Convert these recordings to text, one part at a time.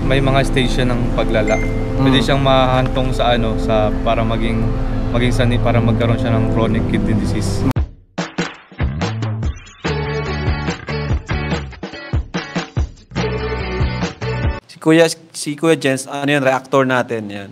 may mga stage siya ng paglala. Pwede siyang mahantong sa para maging sanhi para magkaroon siya ng chronic kidney disease. Si Kuya Jens, ano yan, reactor natin yan.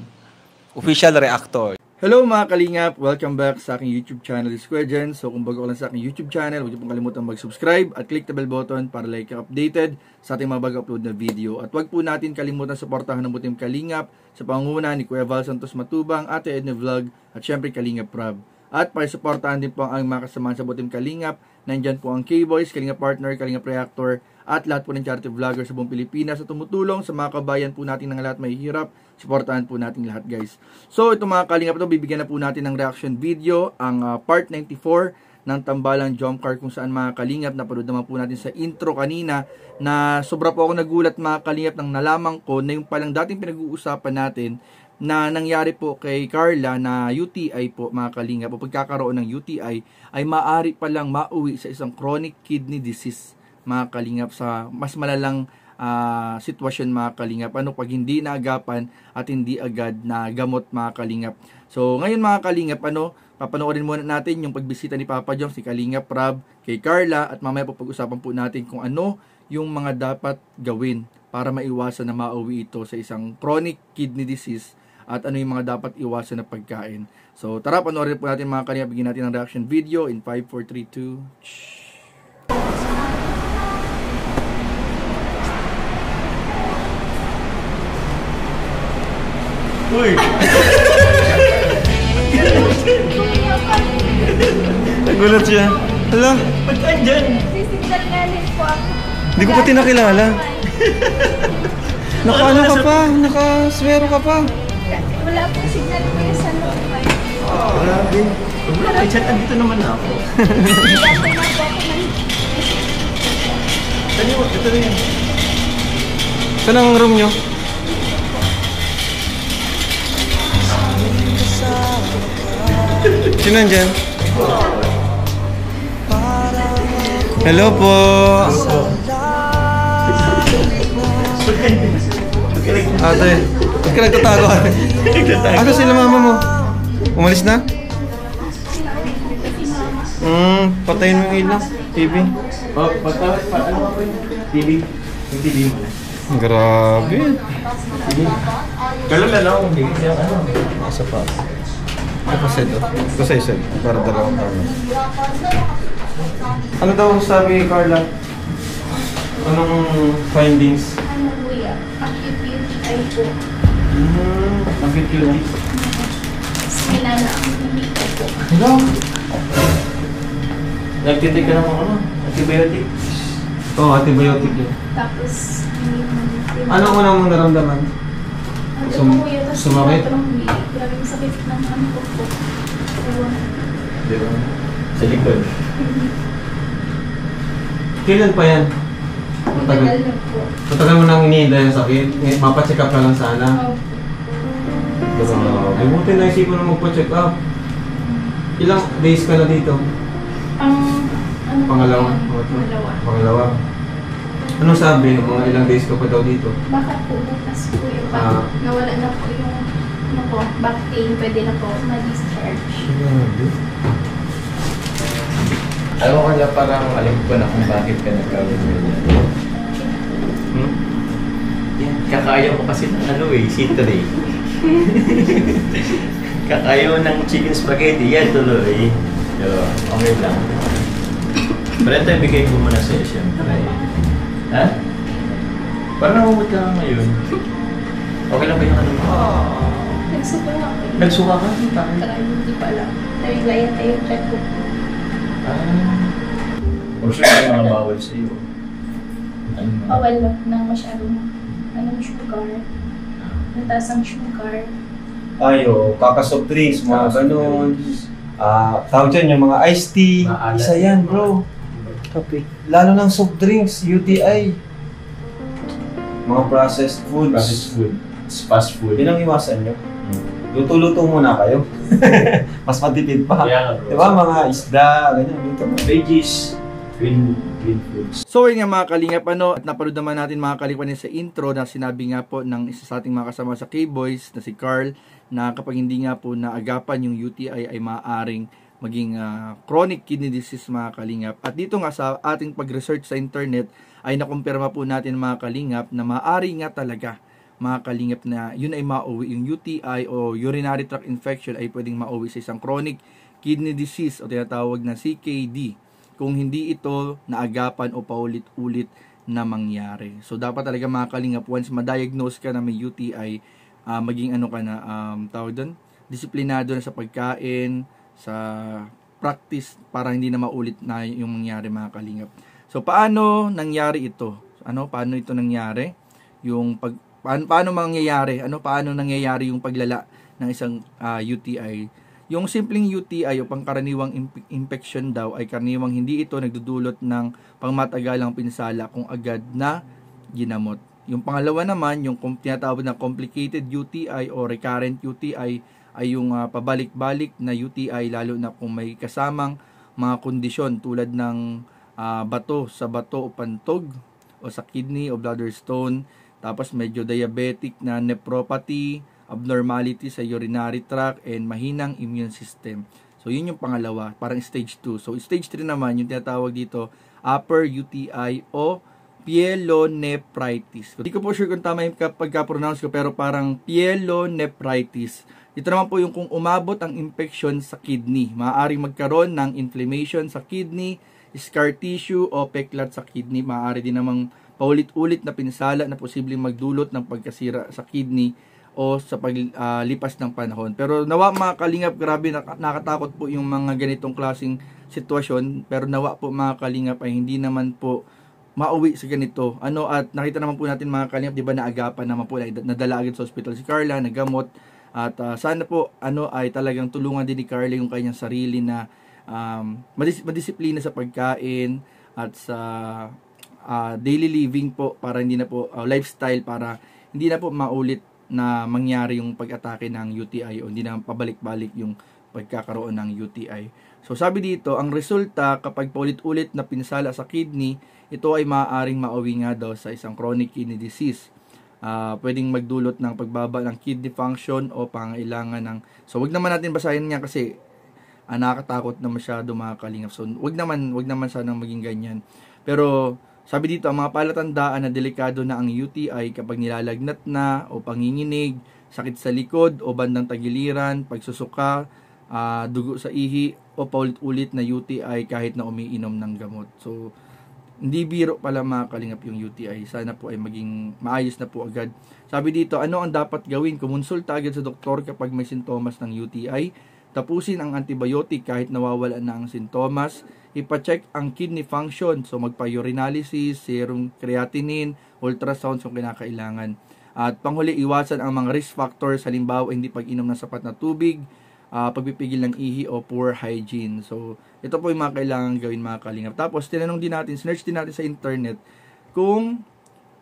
Official reactor. Hello mga kalingap! Welcome back sa aking YouTube channel, is Kuya Jens. So kung bago ka lang sa aking YouTube channel, huwag niyo pong kalimutan mag-subscribe at click the bell button para like ka updated sa ating mga bago-upload na video. At huwag po natin kalimutan suportahan ng Butim Kalingap sa pangunguna ni Kuya Val Santos Matubang, Ate Edna Vlog at syempre Kalingap Rob. At para suportahan din po ang mga kasamahan sa Butim Kalingap, nandyan po ang K-Boys, Kalingap Partner, Kalingap Reactor, at lahat po ng charity vlogger sa buong Pilipinas sa tumutulong sa mga kabayan po natin ng lahat may hirap. Suportahan po natin lahat, guys. So ito mga kalingap, ito bibigyan na po natin ng reaction video ang part 94 ng Tambalang Jump Car, kung saan mga kalingap napanood naman po natin sa intro kanina na sobra po ako nagulat mga kalingap nang nalaman ko na yung palang dating pinag-uusapan natin na nangyari po kay Carla na UTI po mga kalingap, o pagkakaroon ng UTI ay maaari palang mauwi sa isang chronic kidney disease mga kalingap, sa mas malalang sitwasyon mga kalingap, pag hindi naagapan at hindi agad na gamot mga kalingap. So ngayon mga kalingap, papanoorin muna natin yung pagbisita ni Papa Joms, si Kalingap Rob kay Carla, at mamaya po pag-usapan po natin kung ano yung mga dapat gawin para maiwasan na mauwi ito sa isang chronic kidney disease at ano yung mga dapat iwasan na pagkain. So tara, panoorin po natin mga kalingap, bigyan natin ng reaction video in 5, 4, 3, 2 Uy! Nagulat siya. Hala? Ba't ka dyan? Sisingal nga rin po ako. Hindi ko pati nakilala. Naka-ano ka pa? Naka-swero ka pa? Wala po signal ko yung sa lupay. Grabe. Wala, chat, andito naman na ako. Kaya po na po ako Tani mo, ito rin. Saan ang room nyo? Sino nandyan? Hello po! Ate, ba't ka nagtatago ate? Ano sila mama mo? Umalis na? Patayin mo yung ilaw. TV. Oh, ano ako yung TV? Yung TV mo. Grabe. Kailan na lang kung bigyan siya, Nasa pa. Ito set o. Ito sa set. Para dalawang camera. Ano daw sabi ni Carla? Anong findings? Ano po yan? Acute UTI po. Acute UTI? Sinala ang humiko po. Hello? nagtitik ka ng antibiotic? Oo, antibiotic yun. Tapos, Ano ang unang mong naramdaman? Sumakit? Grabe yung sakit ng ano ko po. Diba? Sa likod. Kailan pa yan? Matagal na po. Matagal mo nang iniinda yung sakit? Mapacheck up ka lang sana? Oo. Ay, buti na isipan mo magpa-check up. Ilang days ka na dito? Pangalawa. Pangalawa. Ano sabi? Mga ilang days ka pa daw dito? Baka po, bukas po yung nawala na po yung back pain, pwede na po ma-discharge. Alam ko na parang alam ko na kung bakit ka nagkawin mo yan. Kakaya mo kasi ng C3. Kakaya mo ng chicken spaghetti, yan tuloy. So, okay lang. Pero ito ibigay ko muna sa'yo siyempre. Ha? Parang namumot ka ngayon. Okay lang ba yung ano mo? Nagsuka nga po. Nagsuka ka? Tagal hindi pa lang. Naglayan tayo yung check ko. Or sure yung mga bawal sa'yo. Bawal na masyadong sugar. Nataas ang sugar. Ayo, kaka-soft drinks, mga ganun. Tawag dyan yung mga iced tea. Isa yan, bro. Kape. Lalo ng soft drinks, UTI. Mga processed foods. Processed food. Fast food. Yun ang iwasan nyo. Luto-luto muna kayo. Mas matipid pa. Kaya nga, bro. Diba mga isda, ganyan. Luto mo. Veggies. Green foods. So yun nga mga kalingap, at napanood naman natin mga kalingap sa intro na sinabi nga po ng isa sa ating mga kasama sa K-Boys na si Carl, na kapag hindi nga po naagapan yung UTI ay maaaring maging chronic kidney disease mga kalingap. At dito nga sa ating pag-research sa internet ay nakumpirma po natin mga kalingap na maaari nga talaga mga kalingap na yun ay mauwi, yung UTI o urinary tract infection ay pwedeng mauwi sa isang chronic kidney disease o tinatawag na CKD kung hindi ito naagapan o paulit-ulit na mangyari. So dapat talaga mga kalingap, once ma-diagnose ka na may UTI, maging ano ka na, tawag doon, disiplinado na sa pagkain, sa practice para hindi na maulit na yung mangyari mga kalingap. So paano nangyari ito? Paano ito nangyari? Yung paano mangyayari? Paano nangyayari yung paglala ng isang UTI? Yung simpleng UTI o pangkaraniwang infection daw ay karaniwang hindi ito nagdudulot ng pangmatagalang pinsala kung agad na ginamot. Yung pangalawa naman, yung tinatawag na complicated UTI o recurrent UTI ay yung pabalik-balik na UTI, lalo na kung may kasamang mga kondisyon tulad ng bato sa bato o pantog o sa kidney o bladder stone, tapos medyo diabetic na nephropathy, abnormality sa urinary tract, and mahinang immune system. So yun yung pangalawa, parang stage 2. So stage 3 naman, yung tinatawag dito upper UTI o pyelonephritis. Hindi ko po sure kung tama yung pagka-pronounce ko, pero parang pyelonephritis. Ito naman po yung kung umabot ang infection sa kidney. Maaaring magkaroon ng inflammation sa kidney, scar tissue o peklat sa kidney. Maaari din namang paulit-ulit na pinsala na posibleng magdulot ng pagkasira sa kidney o sa paglipas ng panahon. Pero nawa mga kalingap, grabe nakatakot po yung mga ganitong klaseng sitwasyon. Pero nawa po mga kalingap ay hindi naman po mauwi sa ganito. At nakita naman po natin mga kalingap, di ba naagapan naman po, nadala agad sa hospital si Carla, nagamot. At sana po ay talagang tulungan din ni Carla yung kanyang sarili na madisiplina sa pagkain at sa daily living po, para hindi na po lifestyle, para hindi na po maulit na mangyari yung pag-atake ng UTI o hindi na pabalik-balik yung pagkakaroon ng UTI. So sabi dito, ang resulta kapag paulit-ulit na pinsala sa kidney, ito ay maaaring mauwi nga daw sa isang chronic kidney disease. Pwedeng magdulot ng pagbaba ng kidney function o pangailangan ng... So wag naman natin basahin niya kasi nakakatakot na masyado mga kalingap. So wag naman sanang maging ganyan. Pero sabi dito, ang mga palatandaan na delikado na ang UTI kapag nilalagnat na o panginginig, sakit sa likod o bandang tagiliran, pagsusuka, dugo sa ihi o paulit-ulit na UTI kahit na umiinom ng gamot. So hindi biro pala mga kalingap yung UTI. Sana po ay maging maayos na po agad. Sabi dito, ano ang dapat gawin? Kumonsulta agad sa doktor kapag may sintomas ng UTI. Tapusin ang antibiotic kahit nawawala na ang sintomas. Ipacheck ang kidney function. So magpa-urinalysis, serum creatinine, ultrasound kung kinakailangan. At panghuli, iwasan ang mga risk factors, halimbawa hindi pag-inom ng sapat na tubig, pagpipigil ng ihi o poor hygiene. So ito po yung mga kailangan gawin mga kalingap. Tapos tinanong din natin, search din natin sa internet kung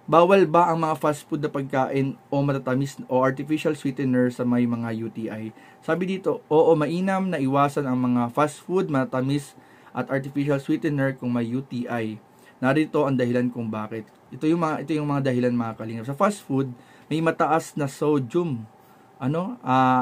bawal ba ang mga fast food na pagkain o matatamis o artificial sweetener sa may mga UTI. Sabi dito, oo, mainam na iwasan ang mga fast food, matatamis at artificial sweetener kung may UTI. Narito ang dahilan kung bakit. Ito yung mga dahilan mga kalingap. Sa fast food, may mataas na sodium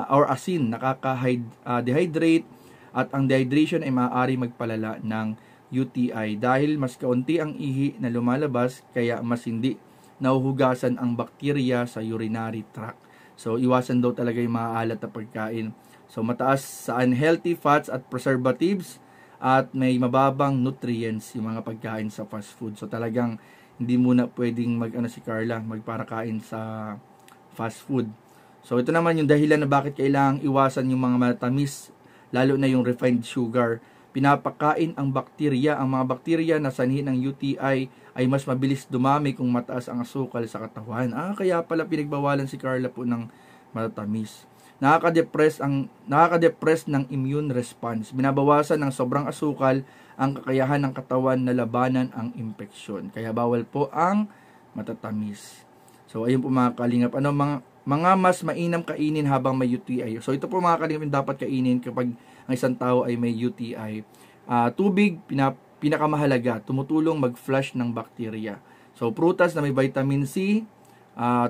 or asin, nakaka-dehydrate, at ang dehydration ay maaari magpalala ng UTI dahil mas kaunti ang ihi na lumalabas, kaya mas hindi nahuhugasan ang bakterya sa urinary tract. So iwasan daw talaga yung maalat na pagkain. So mataas sa unhealthy fats at preservatives, at may mababang nutrients yung mga pagkain sa fast food. So talagang hindi muna pwedeng si Carla magparakain sa fast food. So ito naman yung dahilan na bakit kailangang iwasan yung mga matamis, lalo na yung refined sugar. Pinapakain ang bakterya. Ang mga bakterya na sanhi ng UTI ay mas mabilis dumami kung mataas ang asukal sa katawan. Kaya pala pinagbawalan si Carla po ng matatamis. Nakaka-depress ng immune response. Binabawasan ng sobrang asukal ang kakayahan ng katawan na labanan ang infeksyon. Kaya bawal po ang matatamis. So ayun po mga kalingap, mga mas mainam kainin habang may UTI. So ito po mga kalingap yung dapat kainin kapag ang isang tao ay may UTI. Tubig, Pinakamahalaga, tumutulong mag-flush ng bakterya. So, prutas na may vitamin C,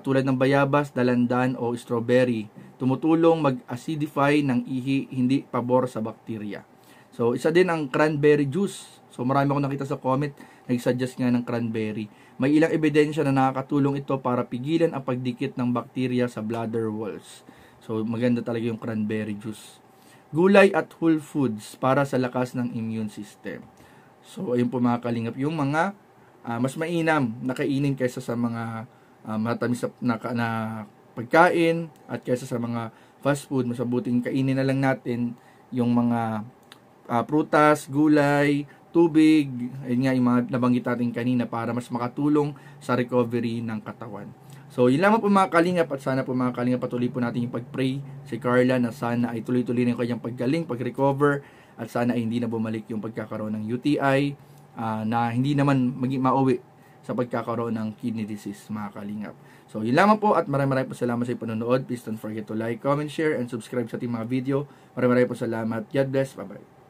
tulad ng bayabas, dalandan o strawberry, tumutulong mag-acidify ng ihi, hindi pabor sa bakterya. So, isa din ang cranberry juice. So, marami akong nakita sa comment, nag-suggest nga ng cranberry. May ilang ebidensya na nakakatulong ito para pigilan ang pagdikit ng bakterya sa bladder walls. So, maganda talaga yung cranberry juice. Gulay at whole foods para sa lakas ng immune system. So, ayun po mga kalingap, yung mga mas mainam na kainin kaysa sa mga matamis na pagkain at kaysa sa mga fast food. Mas mabuting kainin na lang natin yung mga prutas, gulay, tubig, ayun nga yung mga nabanggit natin kanina para mas makatulong sa recovery ng katawan. So, yun lamang po mga kalingap at sana po mga kalingap patuloy po natin yung pag-pray si Carla na sana ay tuloy-tuloy na yung kanyang paggaling, pag-recover at sana ay hindi na bumalik yung pagkakaroon ng UTI na hindi naman maging mauwi sa pagkakaroon ng kidney disease mga kalingap. So, yun lamang po at maraming po salamat sa panonood. Please don't forget to like, comment, share, and subscribe sa ating mga video. Maraming po salamat. God bless. Bye-bye.